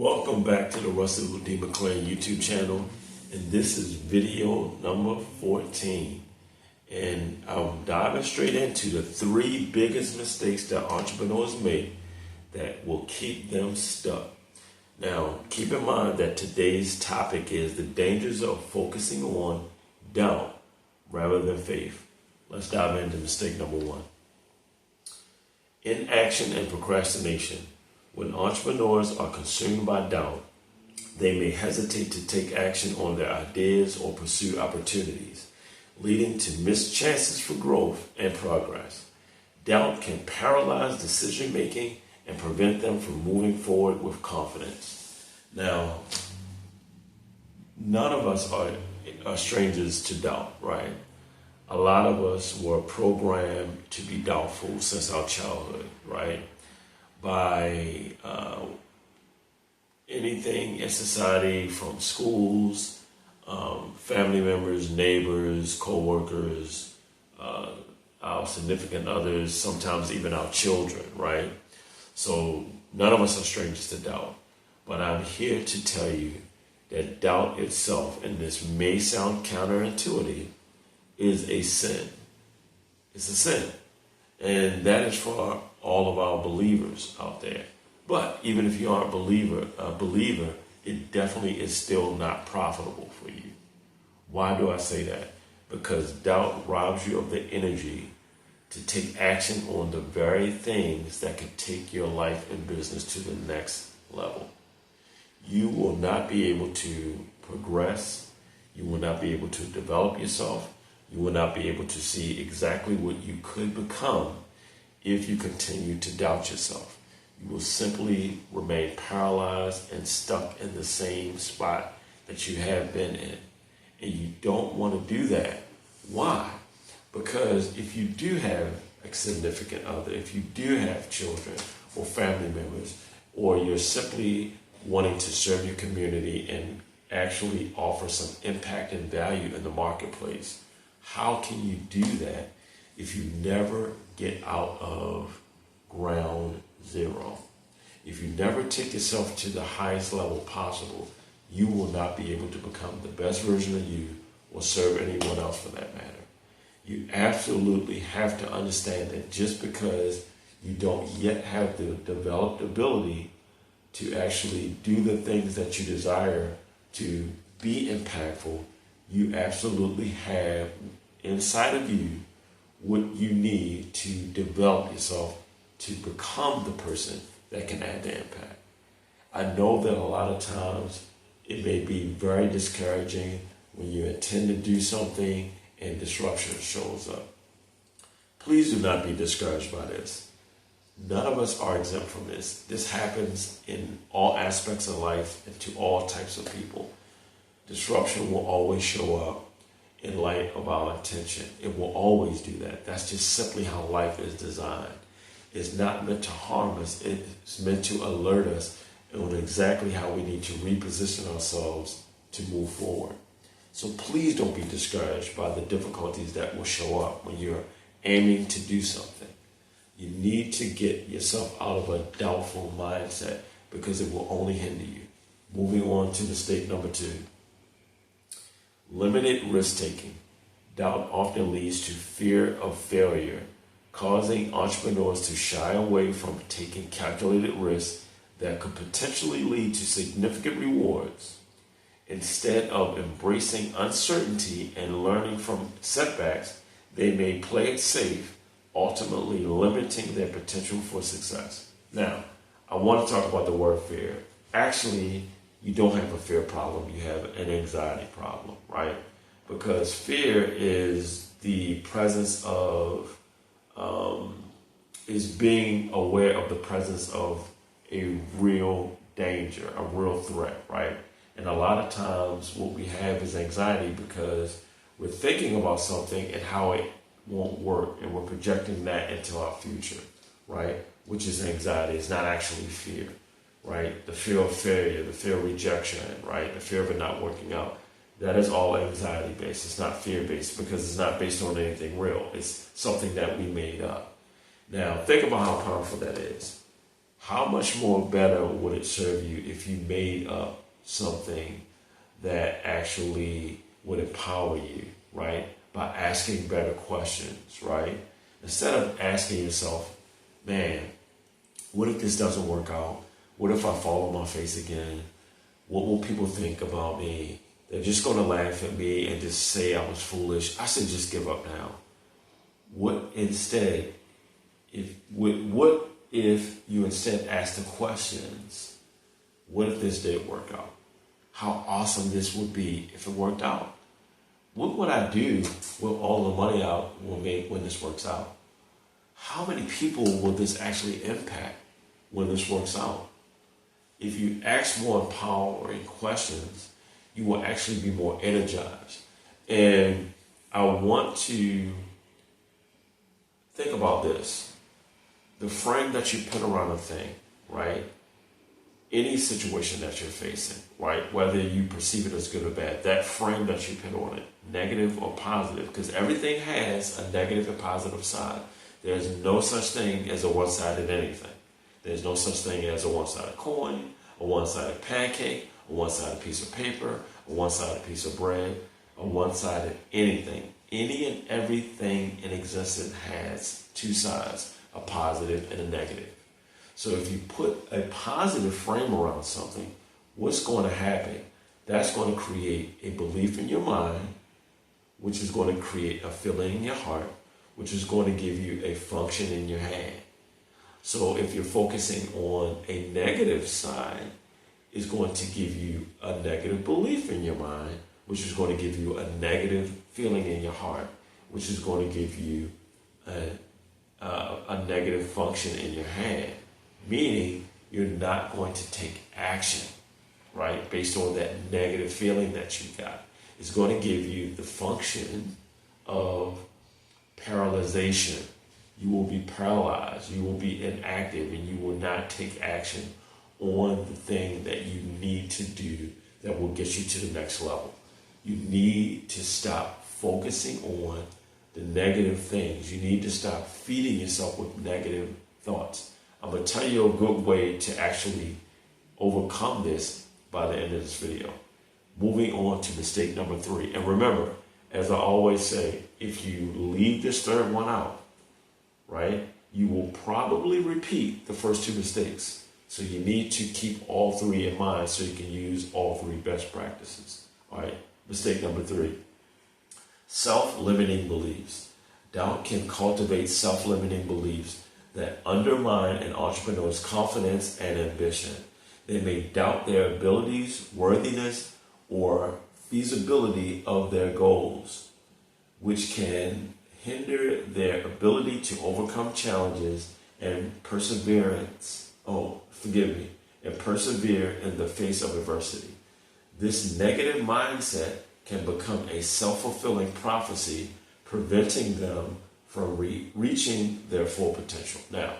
Welcome back to the Russell D. McLean YouTube channel, and this is video number 14. And I'm diving straight into the 3 biggest mistakes that entrepreneurs make that will keep them stuck. Now, keep in mind that today's topic is the dangers of focusing on doubt rather than faith. Let's dive into mistake number 1. Inaction and procrastination. When entrepreneurs are consumed by doubt, they may hesitate to take action on their ideas or pursue opportunities, leading to missed chances for growth and progress. Doubt can paralyze decision-making and prevent them from moving forward with confidence. Now, none of us are strangers to doubt, right? A lot of us were programmed to be doubtful since our childhood, right? By anything in society, from schools, family members, neighbors, co-workers, our significant others, sometimes even our children, right? So none of us are strangers to doubt. But I'm here to tell you that doubt itself, and this may sound counterintuitive, is a sin. It's a sin. And that is for all of our believers out there. But even if you aren't a believer, it definitely is still not profitable for you. Why do I say that? Because doubt robs you of the energy to take action on the very things that could take your life and business to the next level. You will not be able to progress. You will not be able to develop yourself. You will not be able to see exactly what you could become if you continue to doubt yourself. You will simply remain paralyzed and stuck in the same spot that you have been in. And you don't want to do that. Why? Because if you do have a significant other, if you do have children or family members, or you're simply wanting to serve your community and actually offer some impact and value in the marketplace, how can you do that if you never get out of ground zero? If you never take yourself to the highest level possible, you will not be able to become the best version of you or serve anyone else for that matter. You absolutely have to understand that just because you don't yet have the developed ability to actually do the things that you desire to be impactful, you absolutely have inside of you what you need to develop yourself to become the person that can add the impact. I know that a lot of times it may be very discouraging when you intend to do something and disruption shows up. Please do not be discouraged by this. None of us are exempt from this. This happens in all aspects of life and to all types of people. Disruption will always show up in light of our intention. It will always do that. That's just simply how life is designed. It's not meant to harm us. It's meant to alert us on exactly how we need to reposition ourselves to move forward. So please don't be discouraged by the difficulties that will show up when you're aiming to do something. You need to get yourself out of a doubtful mindset because it will only hinder you. Moving on to mistake number 2. Limited risk-taking. Doubt often leads to fear of failure, causing entrepreneurs to shy away from taking calculated risks that could potentially lead to significant rewards. Instead of embracing uncertainty and learning from setbacks, they may play it safe, ultimately limiting their potential for success. Now, I want to talk about the word fear. Actually, you don't have a fear problem, you have an anxiety problem, right? Because fear is the presence of, is being aware of the presence of a real danger, a real threat, right? And a lot of times what we have is anxiety because we're thinking about something and how it won't work, and we're projecting that into our future, right? Which is anxiety. It's not actually fear. Right? The fear of failure, the fear of rejection, right? The fear of it not working out. That is all anxiety based. It's not fear based because it's not based on anything real. It's something that we made up. Now, think about how powerful that is. how much more better would it serve you if you made up something that actually would empower you, right? By asking better questions, right? Instead of asking yourself, man, what if this doesn't work out? What if I fall on my face again? What will people think about me? They're just going to laugh at me and just say I was foolish. I should just give up now. What if you instead ask the questions, what if this did work out? How awesome this would be if it worked out. What would I do with all the money I will make when this works out? How many people will this actually impact when this works out? If you ask more empowering questions, you will actually be more energized. And I want to think about this. The frame that you put around a thing, right? Any situation that you're facing, right? Whether you perceive it as good or bad, that frame that you put on it, negative or positive, because everything has a negative and positive side. There's no such thing as a one-sided anything. There's no such thing as a one-sided coin, a one-sided pancake, a one-sided piece of paper, a one-sided piece of bread, a one-sided anything. Any and everything in existence has two sides, a positive and a negative. So if you put a positive frame around something, what's going to happen? That's going to create a belief in your mind, which is going to create a feeling in your heart, which is going to give you a function in your hand. So if you're focusing on a negative side, it's going to give you a negative belief in your mind, which is going to give you a negative feeling in your heart, which is going to give you a negative function in your hand. Meaning you're not going to take action, right? Based on that negative feeling that you got. It's going to give you the function of paralyzation. You will be paralyzed. You will be inactive and you will not take action on the thing that you need to do that will get you to the next level. You need to stop focusing on the negative things. You need to stop feeding yourself with negative thoughts. I'm going to tell you a good way to actually overcome this by the end of this video. Moving on to mistake number 3. And remember, as I always say, if you leave this third one out, right, you will probably repeat the first 2 mistakes. So you need to keep all 3 in mind so you can use all 3 best practices. All right, mistake number 3. Self-limiting beliefs. Doubt can cultivate self-limiting beliefs that undermine an entrepreneur's confidence and ambition. They may doubt their abilities, worthiness, or feasibility of their goals, which can hinder their ability to overcome challenges and persevere in the face of adversity. This negative mindset can become a self-fulfilling prophecy, preventing them from reaching their full potential. Now,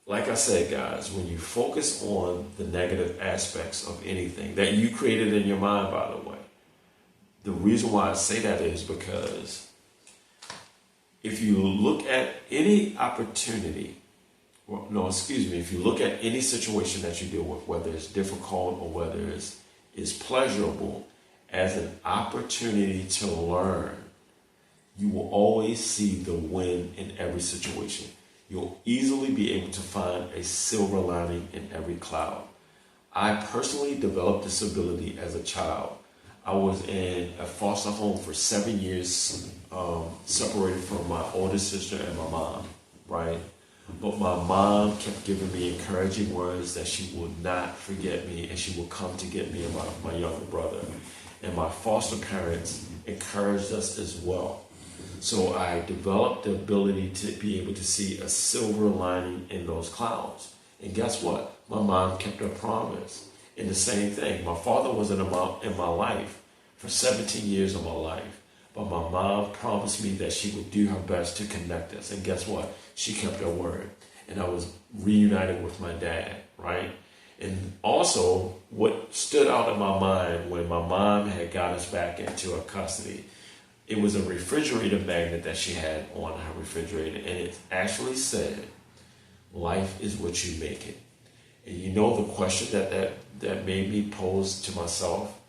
like I said, guys, when you focus on the negative aspects of anything that you created in your mind, by the way, the reason why I say that is because if you look at any opportunity, if you look at any situation that you deal with, whether it's difficult or whether it's pleasurable, as an opportunity to learn, you will always see the win in every situation. You'll easily be able to find a silver lining in every cloud. I personally developed this ability as a child. I was in a foster home for 7 years, separated from my older sister and my mom, right? But my mom kept giving me encouraging words that she would not forget me and she would come to get me and my younger brother. And my foster parents encouraged us as well. So I developed the ability to be able to see a silver lining in those clouds. And guess what? My mom kept her promise. And the same thing, my father wasn't in my life for 17 years of my life. But my mom promised me that she would do her best to connect us. And guess what? She kept her word. And I was reunited with my dad, right? And also, what stood out in my mind when my mom had got us back into her custody, it was a refrigerator magnet that she had on her refrigerator. And it actually said, life is what you make it. And you know the question that made me pose to myself?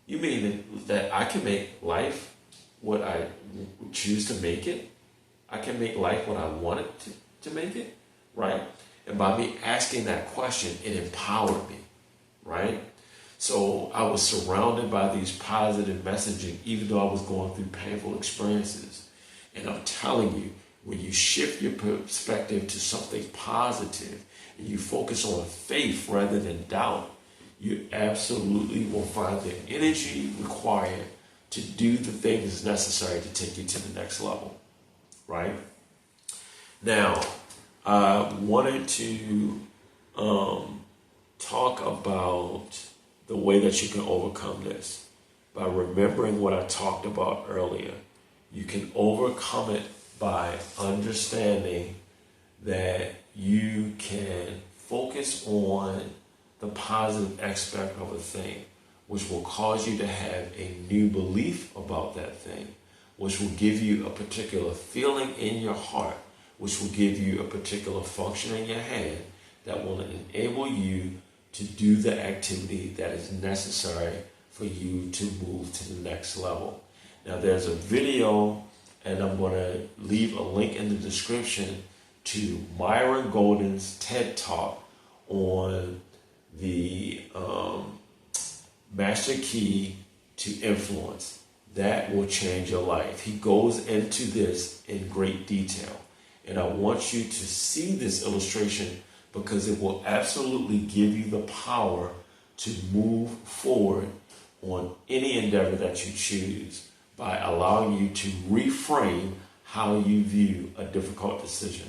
You mean that I can make life what I choose to make it? I can make life what I want it to make it, right? And by me asking that question, it empowered me, right? So I was surrounded by these positive messaging, even though I was going through painful experiences. And I'm telling you, when you shift your perspective to something positive and you focus on faith rather than doubt, you absolutely will find the energy required to do the things necessary to take you to the next level, right? Now, I wanted to talk about the way that you can overcome this by remembering what I talked about earlier. You can overcome it by understanding that you can focus on the positive aspect of a thing, which will cause you to have a new belief about that thing, which will give you a particular feeling in your heart, which will give you a particular function in your hand that will enable you to do the activity that is necessary for you to move to the next level. Now, there's a video, and I'm going to leave a link in the description to Myron Golden's TED Talk on the Master Key to Influence. That will change your life. He goes into this in great detail. And I want you to see this illustration because it will absolutely give you the power to move forward on any endeavor that you choose by allowing you to reframe how you view a difficult decision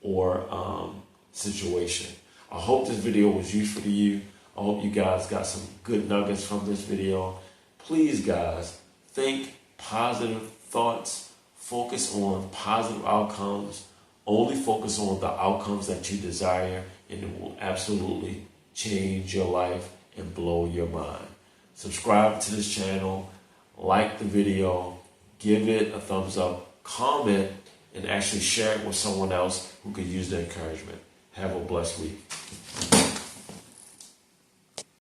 or situation. I hope this video was useful to you. I hope you guys got some good nuggets from this video. Please, guys, think positive thoughts, focus on positive outcomes, only focus on the outcomes that you desire, and it will absolutely change your life and blow your mind. Subscribe to this channel, like the video, give it a thumbs up, comment, and actually share it with someone else who could use the encouragement. Have a blessed week.